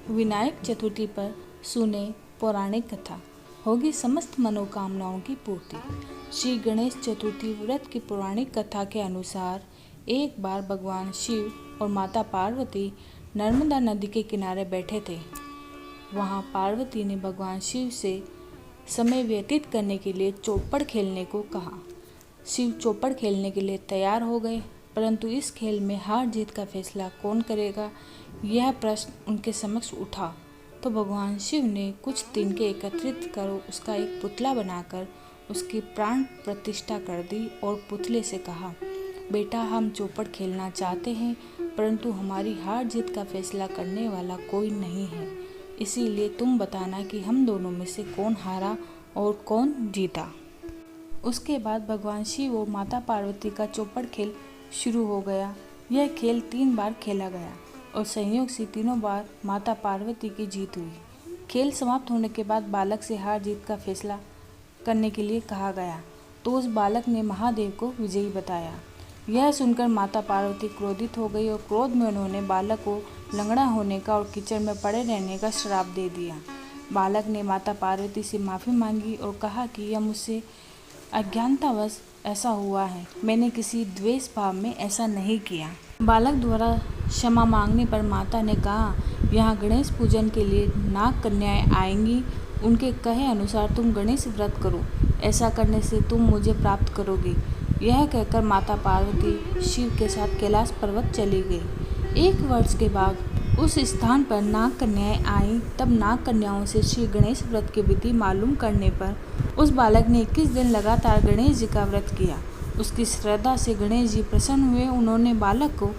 विनायक चतुर्थी पर सुने पौराणिक कथा, होगी समस्त मनोकामनाओं की पूर्ति। श्री गणेश चतुर्थी व्रत की पौराणिक कथा के अनुसार एक बार भगवान शिव और माता पार्वती नर्मदा नदी के किनारे बैठे थे। वहां पार्वती ने भगवान शिव से समय व्यतीत करने के लिए चौपड़ खेलने को कहा। शिव चौपड़ खेलने के लिए तैयार हो गए, परंतु इस खेल में हार जीत का फैसला कौन करेगा, यह प्रश्न उनके समक्ष उठा। तो भगवान शिव ने कुछ तिनके एकत्रित कर उसका एक पुतला बनाकर उसकी प्राण प्रतिष्ठा कर दी और पुतले से कहा, बेटा हम चौपड़ खेलना चाहते हैं, परंतु हमारी हार जीत का फैसला करने वाला कोई नहीं है, इसीलिए तुम बताना कि हम दोनों में से कौन हारा और कौन जीता। उसके बाद भगवान शिव और माता पार्वती का चौपड़ खेल शुरू हो गया। यह खेल 3 बार खेला गया और संयोग से तीनों बार माता पार्वती की जीत हुई। खेल समाप्त होने के बाद बालक से हार जीत का फैसला करने के लिए कहा गया, तो उस बालक ने महादेव को विजयी बताया। यह सुनकर माता पार्वती क्रोधित हो गई और क्रोध में उन्होंने बालक को लंगड़ा होने का और कीचड़ में पड़े रहने का श्राप दे दिया। बालक ने माता पार्वती से माफ़ी मांगी और कहा कि यह मुझसे अज्ञानतावश ऐसा हुआ है, मैंने किसी द्वेष भाव में ऐसा नहीं किया। बालक द्वारा क्षमा मांगने पर माता ने कहा, यहाँ गणेश पूजन के लिए नाग कन्याएं आएंगी, उनके कहे अनुसार तुम गणेश व्रत करो, ऐसा करने से तुम मुझे प्राप्त करोगे। यह कहकर माता पार्वती शिव के साथ कैलाश पर्वत चली गई। 1 वर्ष के बाद उस स्थान पर नाग कन्याएं आईं। तब नाग कन्याओं से श्री गणेश व्रत की विधि मालूम करने पर उस बालक ने 21 दिन लगातार गणेश जी का व्रत किया। उसकी श्रद्धा से गणेश जी प्रसन्न हुए। उन्होंने बालक को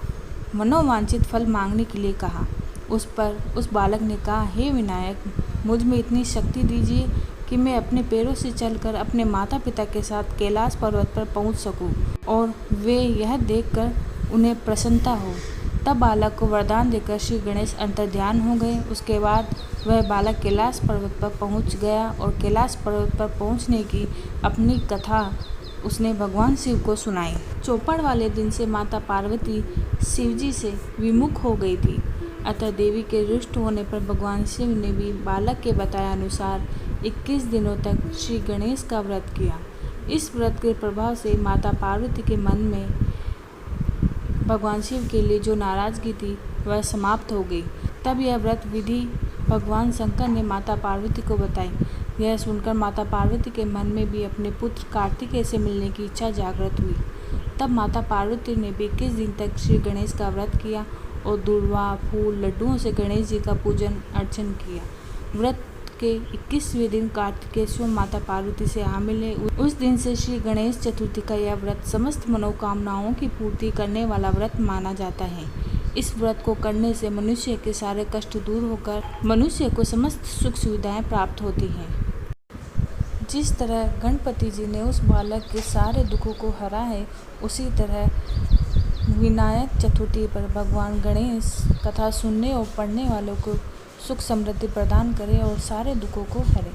मनोवांछित फल मांगने के लिए कहा। उस पर उस बालक ने कहा, हे विनायक, मुझ में इतनी शक्ति दीजिए कि मैं अपने पैरों से चलकर अपने माता पिता के साथ कैलाश पर्वत पर पहुंच सकूं और वे यह देखकर उन्हें प्रसन्नता हो। तब बालक को वरदान देकर श्री गणेश अंतर्ध्यान हो गए। उसके बाद वह बालक कैलाश पर्वत पर पहुंच गया और कैलाश पर्वत पर पहुंचने की अपनी कथा उसने भगवान शिव को सुनाई। चौपड़ वाले दिन से माता पार्वती शिवजी से विमुख हो गई थी, अतः देवी के रुष्ट होने पर भगवान शिव ने भी बालक के बताए अनुसार 21 दिनों तक श्री गणेश का व्रत किया। इस व्रत के प्रभाव से माता पार्वती के मन में भगवान शिव के लिए जो नाराजगी थी वह समाप्त हो गई। तब यह व्रत विधि भगवान शंकर ने माता पार्वती को बताई। यह सुनकर माता पार्वती के मन में भी अपने पुत्र कार्तिकेय से मिलने की इच्छा जागृत हुई। तब माता पार्वती ने भी 21 दिन तक श्री गणेश का व्रत किया और दूर्वा, फूल, लड्डुओं से गणेश जी का पूजन अर्चन किया। व्रत के 21वें दिन कार्तिकेय माता पार्वती से आ मिले। उस दिन से श्री गणेश चतुर्थी का यह व्रत समस्त मनोकामनाओं की पूर्ति करने वाला व्रत माना जाता है। इस व्रत को करने से मनुष्य के सारे कष्ट दूर होकर मनुष्य को समस्त सुख सुविधाएं प्राप्त होती हैं। जिस तरह गणपति जी ने उस बालक के सारे दुखों को हरा है, उसी तरह विनायक चतुर्थी पर भगवान गणेश कथा सुनने और पढ़ने वालों को सुख समृद्धि प्रदान करे और सारे दुखों को हरे।